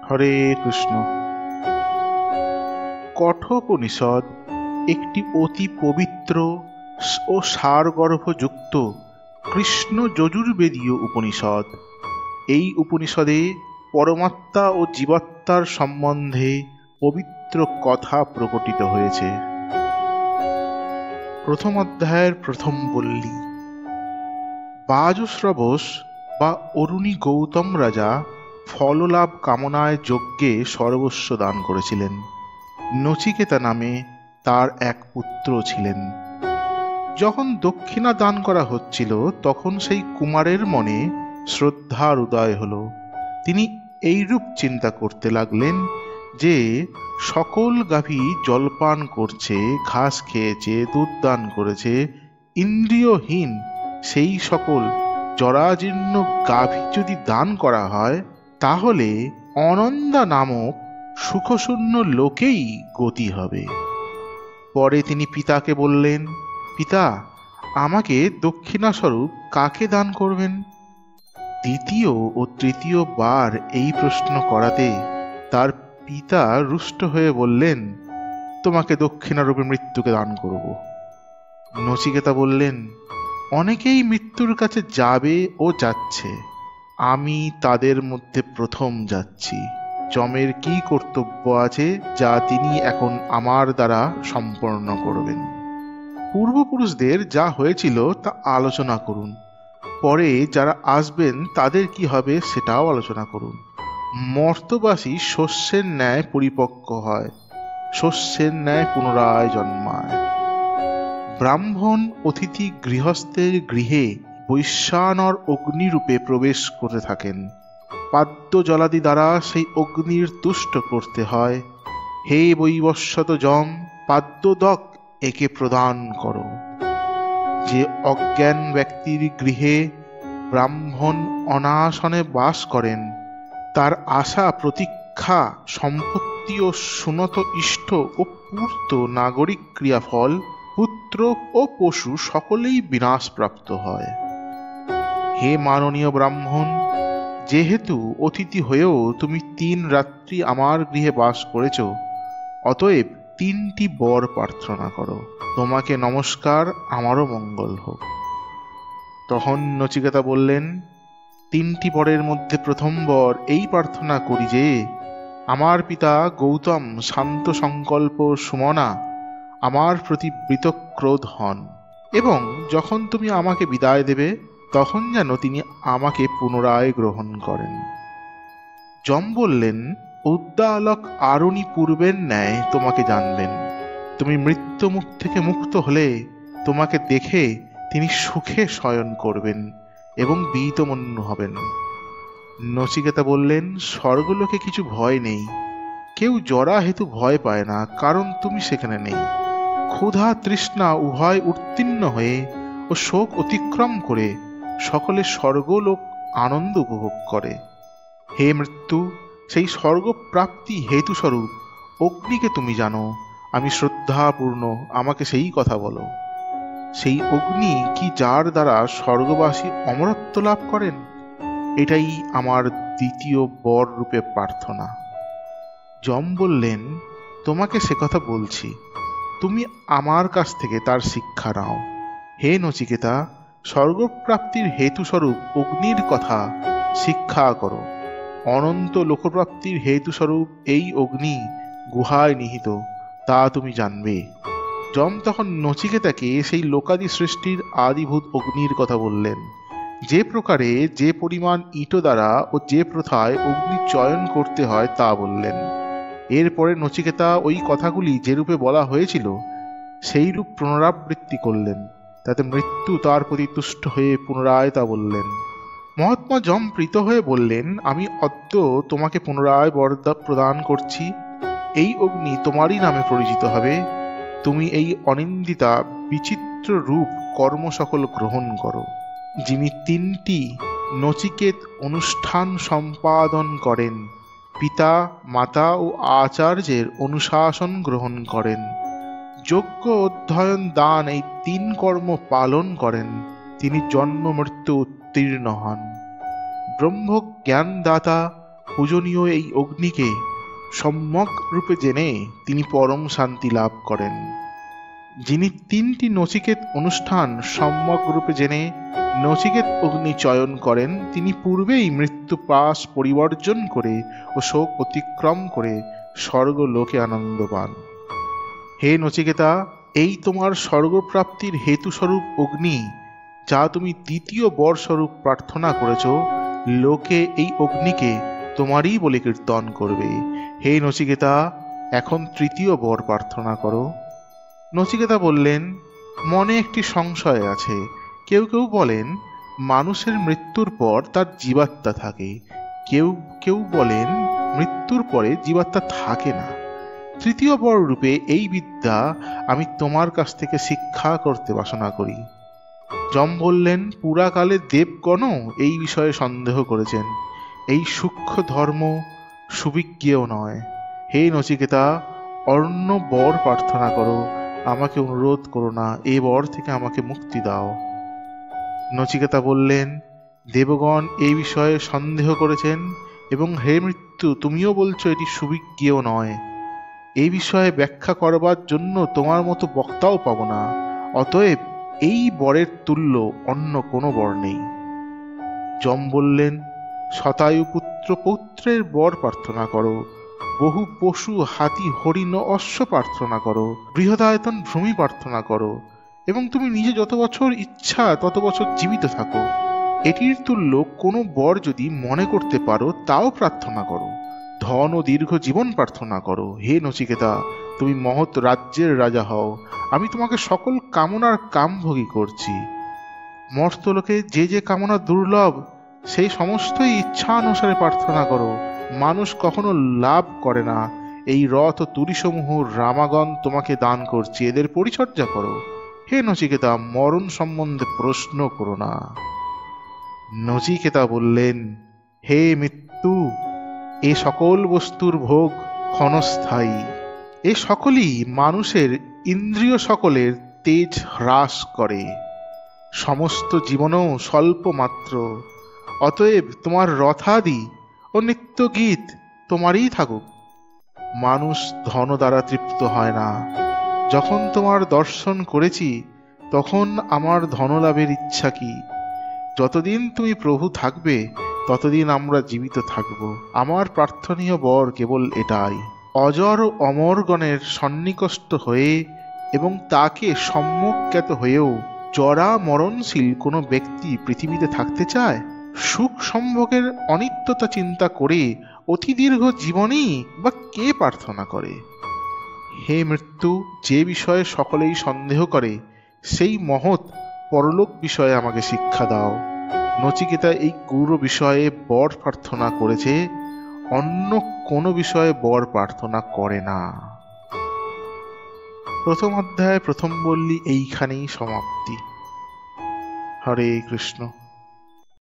হরে কৃষ্ণ। কঠোপনিষদ একটি অতি পবিত্র ও সারগর্ভযুক্ত কৃষ্ণ যজুর্বেদীয় উপনিষদ। এই উপনিষদে পরমাত্মা ও জীবাত্মার সম্বন্ধে পবিত্র কথা প্রকটিত হয়েছে। প্রথম অধ্যায়ের প্রথম বল্লী। বাজশ্রবস বা অরুণী গৌতম রাজা ফললাভ কামনায় যজ্ঞে সর্বস্ব দান করেছিলেন। নচিকেতা নামে তার এক পুত্র ছিলেন। যখন দক্ষিণা দান করা হচ্ছিল তখন সেই কুমারের মনে শ্রদ্ধার উদয় হল। তিনি এইরূপ চিন্তা করতে লাগলেন যে সকল গাভী জলপান করছে, ঘাস খেয়েছে, দুধ দান করেছে, ইন্দ্রিয়হীন সেই সকল জরাজীর্ণ গাভী যদি দান করা হয় তাহলে অনন্দা নামক সুখশূন্য লোকেই গতি হবে। পরে তিনি পিতাকে বললেন, পিতা, আমাকে দক্ষিণাস্বরূপ কাকে দান করবেন? দ্বিতীয় ও তৃতীয় বার এই প্রশ্ন করাতে তার পিতা রুষ্ট হয়ে বললেন, তোমাকে দক্ষিণারূপে মৃত্যুকে দান করব। নচিকেতা বললেন, অনেকেই মৃত্যুর কাছে যাবে ও যাচ্ছে, আমি তাদের মধ্যে প্রথম যাচ্ছি। যমের কি কর্তব্য আছে যা তিনি এখন আমার দ্বারা সম্পন্ন করবেন? পূর্বপুরুষদের যা হয়েছিল তা আলোচনা করুন, পরে যারা আসবেন তাদের কি হবে সেটাও আলোচনা করুন। মর্তবাসী শস্যের ন্যায় পরিপক্ক হয়, শস্যের ন্যায় পুনরায় জন্মায়। ব্রাহ্মণ অতিথি গৃহস্থের গৃহে বৈশ্বানর অগ্নিরূপে প্রবেশ করে থাকেন। পাদ্য জলাদি দ্বারা সেই অগ্নির তুষ্ট করতে হয়। হে বৈবস্বত যম, পাদ্যদক একে প্রদান করো। যে অজ্ঞান ব্যক্তির গৃহে ব্রাহ্মণ অনাসনে বাস করেন, তার আশা প্রতীক্ষা সম্পত্তি ও সুনত ইষ্ট ও পূর্ত নাগরিক ক্রিয়াফল, পুত্র ও পশু সকলেই বিনাশপ্রাপ্ত হয়। হে মাননীয় ব্রাহ্মণ, যেহেতু অতিথি হয়েও তুমি 3 রাত্রি আমার গৃহে বাস করেছ, অতএব 3টি বর প্রার্থনা করো। তোমাকে নমস্কার, আমারও মঙ্গল হোক। তখন নচিকেতা বললেন, 3টি বরের মধ্যে প্রথম বর এই প্রার্থনা করি যে আমার পিতা গৌতম শান্ত সংকল্প সুমনা আমার প্রতি বৃতক্রোধ হন, এবং যখন তুমি আমাকে বিদায় দেবে তখন যেন তিনি আমাকে পুনরায় গ্রহণ করেন। যম বললেন, উদ্দালক আরুণী পূর্বের ন্যায় তোমাকে জানবেন। তুমি মৃত্যুমুখ থেকে মুক্ত হলে তোমাকে দেখে তিনি সুখে শয়ন করবেন এবং বীতমন্য হবেন। নচিকেতা বললেন, স্বর্গলোকে কিছু ভয় নেই, কেউ জরা হেতু ভয় পায় না, কারণ তুমি সেখানে নেই। ক্ষুধা তৃষ্ণা উভয় উত্তীর্ণ হয়ে ও শোক অতিক্রম করে সকলে স্বর্গলোক আনন্দ উপভোগ করে। হে মৃত্যু, সেই স্বর্গপ্রাপ্তি হেতুস্বরূপ অগ্নিকে তুমি জানো, আমি শ্রদ্ধাপূর্ণ, আমাকে সেই কথা বলো। সেই অগ্নি কি যার দ্বারা স্বর্গবাসী অমরত্ব লাভ করেন? এটাই আমার দ্বিতীয় বর রূপে প্রার্থনা। যম বললেন, তোমাকে সে কথা বলছি, তুমি আমার কাছ থেকে তার শিক্ষা নাও। হে নচিকেতা, স্বর্গপ্রাপ্তির হেতুস্বরূপ অগ্নির কথা শিক্ষা করো। অনন্ত লোকপ্রাপ্তির হেতুস্বরূপ এই অগ্নি গুহায় নিহিত, তা তুমি জানবে। যম তখন নচিকেতাকে সেই লোকাদি সৃষ্টির আদিভূত অগ্নির কথা বললেন, যে প্রকারে যে পরিমাণ ইট দ্বারা ও যে প্রথায় অগ্নি চয়ন করতে হয় তা বললেন। এরপরে নচিকেতা ওই কথাগুলি যেরূপে বলা হয়েছিল সেই রূপ পুনরাবৃত্তি করলেন, তাতে মৃত্যু তার প্রতি তুষ্ট হয়ে পুনরায় তা বললেন। মহাত্মা যম প্রীত হয়ে বললেন, আমি অদ্য তোমাকে পুনরায় বরদা প্রদান করছি। এই অগ্নি তোমারই নামে পরিচিত হবে। তুমি এই অনিন্দিতা বিচিত্র রূপ কর্ম সকল গ্রহণ করো। যিনি 3টি নচিকেত অনুষ্ঠান সম্পাদন করেন, পিতা মাতা ও আচার্যের অনুশাসন গ্রহণ করেন, যজ্ঞ অধ্যয়ন দান এই 3 কর্ম পালন করেন, তিনি জন্ম মৃত্যু উত্তীর্ণ হন। ব্রহ্মজ্ঞানদাতা পূজনীয় এই অগ্নিকে সম্যক রূপে জেনে তিনি পরম শান্তি লাভ করেন। যিনি 3টি নচিকেত অনুষ্ঠান সম্যক রূপে জেনে নচিকেত অগ্নি চয়ন করেন, তিনি পূর্বেই মৃত্যু পাশ পরিবর্জন করে ও শোক অতিক্রম করে স্বর্গলোকে আনন্দ পান। হে নচিকেতা, এই তোমার স্বর্গপ্রাপ্তির হেতুস্বরূপ অগ্নি, যা তুমি দ্বিতীয় বর স্বরূপ প্রার্থনা করেছ, লোকে এই অগ্নিকে তোমারই বলে কীর্তন করবে। হে নচিকেতা, এখন তৃতীয় বর প্রার্থনা করো। নচিকেতা বললেন, মনে একটি সংশয় আছে। কেউ কেউ বলেন মানুষের মৃত্যুর পর তার জীবাত্মা থাকে, কেউ কেউ বলেন মৃত্যুর পরে জীবাত্মা থাকে না। তৃতীয় বর রূপে এই বিদ্যা আমি তোমার কাছ থেকে শিক্ষা করতে বাসনা করি। যম বললেন, পুরাকালে দেবগণও এই বিষয়ে সন্দেহ করেছেন। এই সূক্ষ্ম ধর্ম সুবিজ্ঞেয় নয়। হে নচিকেতা, অন্য বর প্রার্থনা করো, আমাকে অনুরোধ করো না, এ বর থেকে আমাকে মুক্তি দাও। নচিকেতা বললেন, দেবগণ এই বিষয়ে সন্দেহ করেছেন, এবং হে মৃত্যু, তুমিও বলছো এটি সুবিজ্ঞেয় নয়। এই বিষয়ে ব্যাখ্যা করবার জন্য তোমার মতো বক্তাও পাব না। অতএব এই বরের তুল্য অন্য কোনো বর নেই। যম বললেন, শতায়ু পুত্র পৌত্রের বর প্রার্থনা করো, বহু পশু হাতি হরিণ ও অশ্ব প্রার্থনা করো, বৃহদায়তন ভূমি প্রার্থনা করো, এবং তুমি নিজে যত বছর ইচ্ছা তত বছর জীবিত থাকো। এটির তুল্য কোনো বর যদি মনে করতে পারো তাও প্রার্থনা করো। ধন ও দীর্ঘ জীবন প্রার্থনা করো। হে নচিকেতা, তুমি মহৎ রাজ্যের রাজা হও, আমি তোমাকে সকল কামনার কামভোগী করছি। মর্তলোকে যে যে কামনা দুর্লভ, সেই সমস্তই ইচ্ছানুসারে প্রার্থনা করো। মানুষ কখনো লাভ করে না। এই রথ ও তুরীসমূহ রামাগণ তোমাকে দান করছে, এদের পরিচর্যা করো। হে নচিকেতা, মরণ সম্বন্ধে প্রশ্ন করো না। নচিকেতা বললেন, হে মৃত্যু, এ সকল বস্তুর ভোগ ক্ষণস্থায়ী। এ সকলই মানুষের ইন্দ্রিয় সকলের তেজ হ্রাস করে। সমস্ত জীবনও স্বল্প মাত্র। অতএব তোমার রথাদি ও নিত্য গীত তোমারই থাকুক। মানুষ ধন দ্বারা তৃপ্ত হয় না। যখন তোমার দর্শন করেছি তখন আমার ধনলাভের ইচ্ছা কি? যতদিন তুমি প্রভু থাকবে ততদিন আমরা জীবিত থাকব। আমার প্রার্থনীয় বর কেবল এটাই, অজর ও অমরগণের সন্নিকষ্ট হয়ে এবং তাকে সম্যজ্ঞাত হয়েও জরা মরণশীল কোনো ব্যক্তি পৃথিবীতে থাকতে চায়? সুখ সম্ভোগের অনিত্যতা চিন্তা করে অতি দীর্ঘ জীবনই বা কে প্রার্থনা করে? হে মৃত্যু, যে বিষয়ে সকলেই সন্দেহ করে সেই মহৎ পরলোক বিষয়ে আমাকে শিক্ষা দাও। নচিকেতা এই গৌর বিষয়ে বর প্রার্থনা করেছে, অন্য কোনো বিষয়ে বর প্রার্থনা করে না। প্রথম অধ্যায় প্রথম বল্লী এইখানেই সমাপ্তি। হরে কৃষ্ণ।